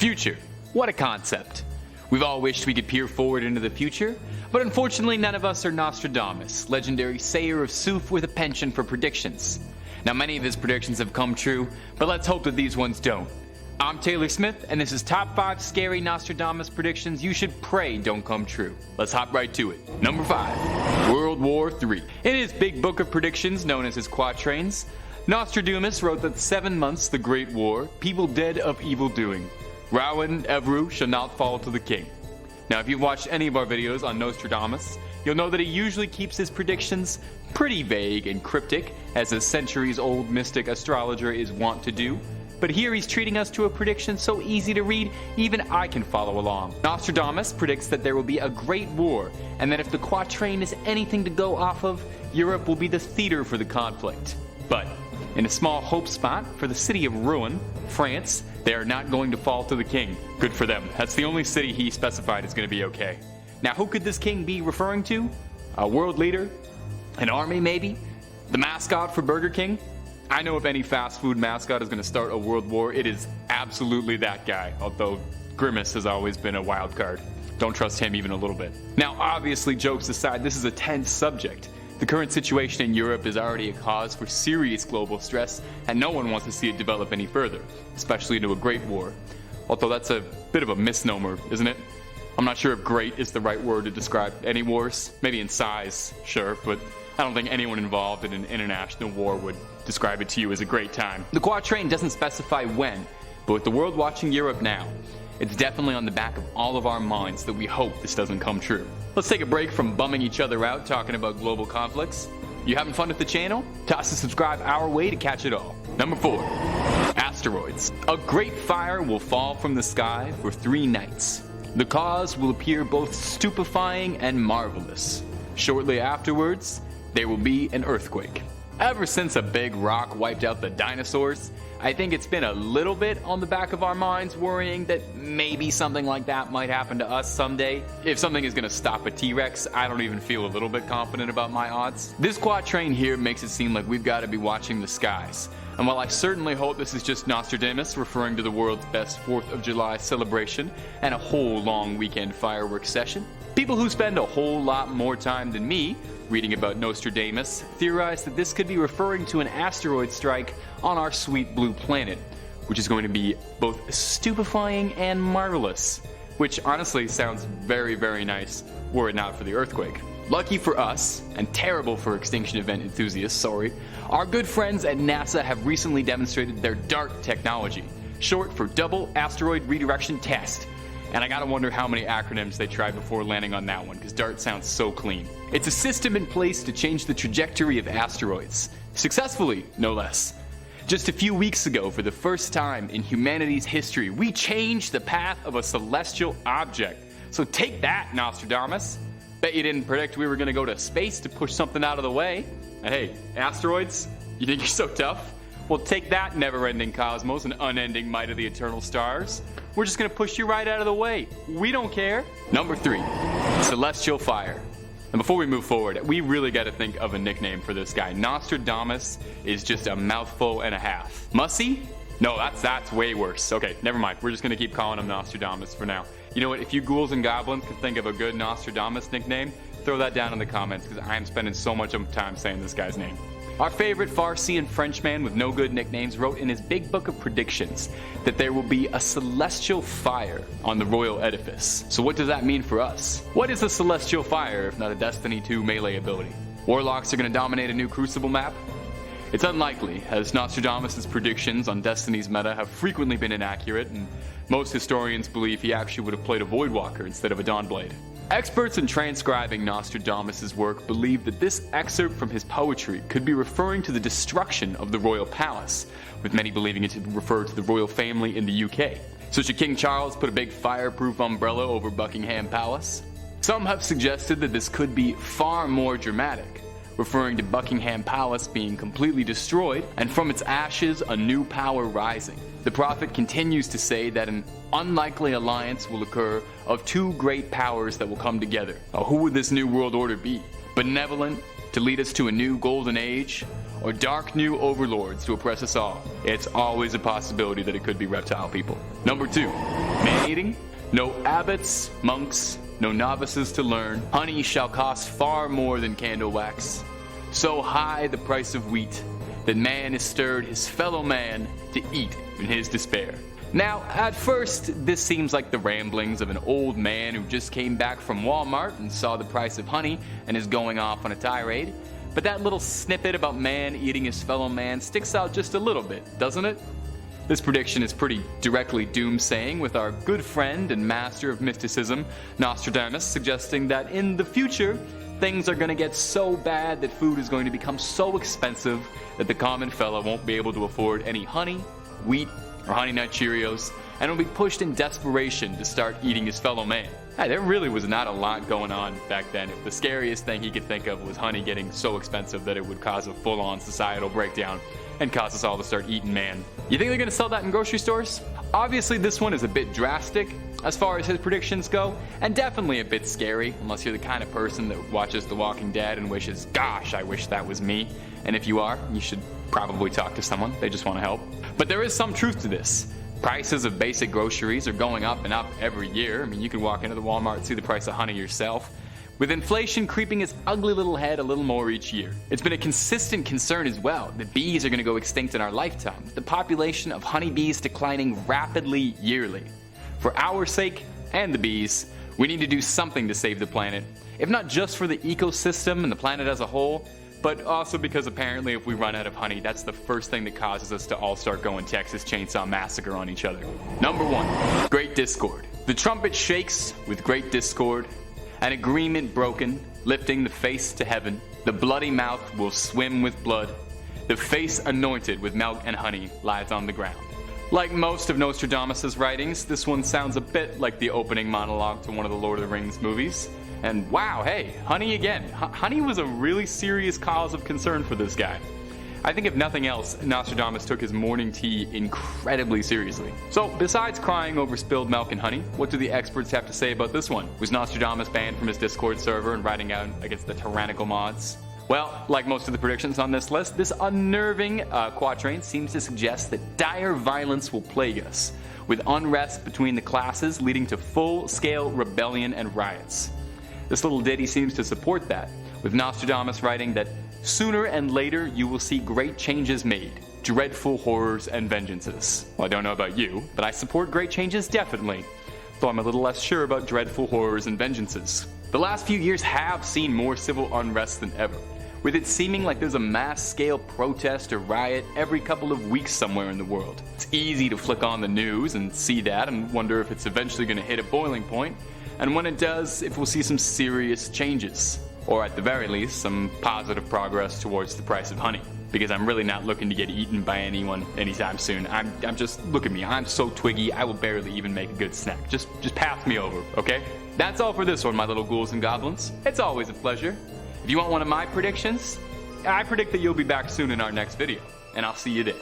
future. What a concept. We've all wished we could peer forward into the future, but unfortunately none of us are Nostradamus, legendary sayer of sooth with a penchant for predictions. Now many of his predictions have come true, but let's hope that these ones don't. I'm Taylor Smith, and this is Top 5 Scary Nostradamus Predictions You Should Pray Don't Come True. Let's hop right to it. Number 5. World War III. In his big book of predictions, known as his quatrains, Nostradamus wrote that 7 months the Great War, people dead of evil doing. Rowan, Evru shall not fall to the king. Now if you've watched any of our videos on Nostradamus, you'll know that he usually keeps his predictions pretty vague and cryptic, as a centuries-old mystic astrologer is wont to do. But here he's treating us to a prediction so easy to read, even I can follow along. Nostradamus predicts that there will be a great war, and that if the quatrain is anything to go off of, Europe will be the theater for the conflict. But in a small hope spot for the city of Rouen, France, they are not going to fall to the king. Good for them. That's the only city he specified is going to be okay. Now who could this king be referring to? A world leader? An army maybe? The mascot for Burger King? I know if any fast food mascot is going to start a world war, it is absolutely that guy, although Grimace has always been a wild card. Don't trust him even a little bit. Now obviously, jokes aside, this is a tense subject. The current situation in Europe is already a cause for serious global stress, and no one wants to see it develop any further, especially into a great war. Although that's a bit of a misnomer, isn't it? I'm not sure if great is the right word to describe any wars. Maybe in size, sure, but I don't think anyone involved in an international war would describe it to you as a great time. The quatrain doesn't specify when, but with the world watching Europe now, it's definitely on the back of all of our minds that we hope this doesn't come true. Let's take a break from bumming each other out talking about global conflicts. You having fun with the channel? Toss a subscribe our way to catch it all. Number 4. Asteroids. A great fire will fall from the sky for 3 nights. The cause will appear both stupefying and marvelous. Shortly afterwards, there will be an earthquake. Ever since a big rock wiped out the dinosaurs, I think it's been a little bit on the back of our minds worrying that maybe something like that might happen to us someday. If something is going to stop a T-Rex, I don't even feel a little bit confident about my odds. This quatrain here makes it seem like we've got to be watching the skies. And while I certainly hope this is just Nostradamus referring to the world's best 4th of July celebration and a whole long weekend fireworks session, people who spend a whole lot more time than me reading about Nostradamus theorize that this could be referring to an asteroid strike on our sweet blue planet, which is going to be both stupefying and marvelous, which honestly sounds very, very nice were it not for the earthquake. Lucky for us, and terrible for extinction event enthusiasts, sorry, our good friends at NASA have recently demonstrated their DART technology, short for Double Asteroid Redirection Test. And I gotta wonder how many acronyms they tried before landing on that one, because DART sounds so clean. It's a system in place to change the trajectory of asteroids. Successfully, no less. Just a few weeks ago, for the first time in humanity's history, we changed the path of a celestial object. So take that, Nostradamus. Bet you didn't predict we were gonna go to space to push something out of the way. And hey, asteroids? You think you're so tough? Well, take that, never-ending cosmos and unending might of the eternal stars. We're just gonna push you right out of the way. We don't care. Number 3, celestial fire. And before we move forward, we really gotta think of a nickname for this guy. Nostradamus is just a mouthful and a half. Mussy? No, that's way worse. Okay, never mind. We're just gonna keep calling him Nostradamus for now. You know what, if you ghouls and goblins could think of a good Nostradamus nickname, throw that down in the comments, because I am spending so much time saying this guy's name. Our favorite far-seeing Frenchman with no good nicknames wrote in his big book of predictions that there will be a celestial fire on the royal edifice. So what does that mean for us? What is a celestial fire if not a Destiny 2 melee ability? Warlocks are going to dominate a new Crucible map? It's unlikely, as Nostradamus' predictions on Destiny's meta have frequently been inaccurate, and most historians believe he actually would have played a Voidwalker instead of a Dawnblade. Experts in transcribing Nostradamus' work believe that this excerpt from his poetry could be referring to the destruction of the royal palace, with many believing it to refer to the royal family in the UK. So should King Charles put a big fireproof umbrella over Buckingham Palace? Some have suggested that this could be far more dramatic, referring to Buckingham Palace being completely destroyed and from its ashes a new power rising. The prophet continues to say that an unlikely alliance will occur of 2 great powers that will come together. Now, who would this new world order be? Benevolent, to lead us to a new golden age, or dark new overlords to oppress us all? It's always a possibility that it could be reptile people. Number 2, Man-eating? No abbots, monks, no novices to learn. Honey shall cost far more than candle wax. So high the price of wheat, that man has stirred his fellow man to eat in his despair. Now, at first, this seems like the ramblings of an old man who just came back from Walmart and saw the price of honey and is going off on a tirade. But that little snippet about man eating his fellow man sticks out just a little bit, doesn't it? This prediction is pretty directly doomsaying, with our good friend and master of mysticism, Nostradamus, suggesting that in the future, things are going to get so bad that food is going to become so expensive that the common fella won't be able to afford any honey, wheat, or Honey Nut Cheerios, and will be pushed in desperation to start eating his fellow man. Hey, there really was not a lot going on back then. If the scariest thing he could think of was honey getting so expensive that it would cause a full-on societal breakdown and cause us all to start eating man. You think they're going to sell that in grocery stores? Obviously this one is a bit drastic as far as his predictions go, and definitely a bit scary unless you're the kind of person that watches The Walking Dead and wishes, gosh, I wish that was me. And if you are, you should probably talk to someone. They just want to help. But there is some truth to this. Prices of basic groceries are going up and up every year. I mean, you can walk into the Walmart and see the price of honey yourself, with inflation creeping its ugly little head a little more each year. It's been a consistent concern as well that bees are going to go extinct in our lifetime, the population of honeybees declining rapidly yearly. For our sake, and the bees, we need to do something to save the planet, if not just for the ecosystem and the planet as a whole, but also because apparently if we run out of honey, that's the first thing that causes us to all start going Texas Chainsaw Massacre on each other. Number 1, Great Discord. The trumpet shakes with great discord, an agreement broken, lifting the face to heaven. The bloody mouth will swim with blood. The face anointed with milk and honey lies on the ground. Like most of Nostradamus' writings, this one sounds a bit like the opening monologue to one of the Lord of the Rings movies. And wow, hey, honey again. Honey was a really serious cause of concern for this guy. I think if nothing else, Nostradamus took his morning tea incredibly seriously. So, besides crying over spilled milk and honey, what do the experts have to say about this one? Was Nostradamus banned from his Discord server and writing out against the tyrannical mods? Well, like most of the predictions on this list, this unnerving quatrain seems to suggest that dire violence will plague us, with unrest between the classes leading to full-scale rebellion and riots. This little ditty seems to support that, with Nostradamus writing that sooner and later you will see great changes made, dreadful horrors and vengeances. Well, I don't know about you, but I support great changes definitely, though I'm a little less sure about dreadful horrors and vengeances. The last few years have seen more civil unrest than ever, with it seeming like there's a mass-scale protest or riot every couple of weeks somewhere in the world. It's easy to flick on the news and see that and wonder if it's eventually going to hit a boiling point, and when it does, if we'll see some serious changes. Or at the very least, some positive progress towards the price of honey. Because I'm really not looking to get eaten by anyone anytime soon. I'm just, look at me, I'm so twiggy, I will barely even make a good snack. Just pass me over, okay? That's all for this one, my little ghouls and goblins. It's always a pleasure. If you want one of my predictions, I predict that you'll be back soon in our next video. And I'll see you there.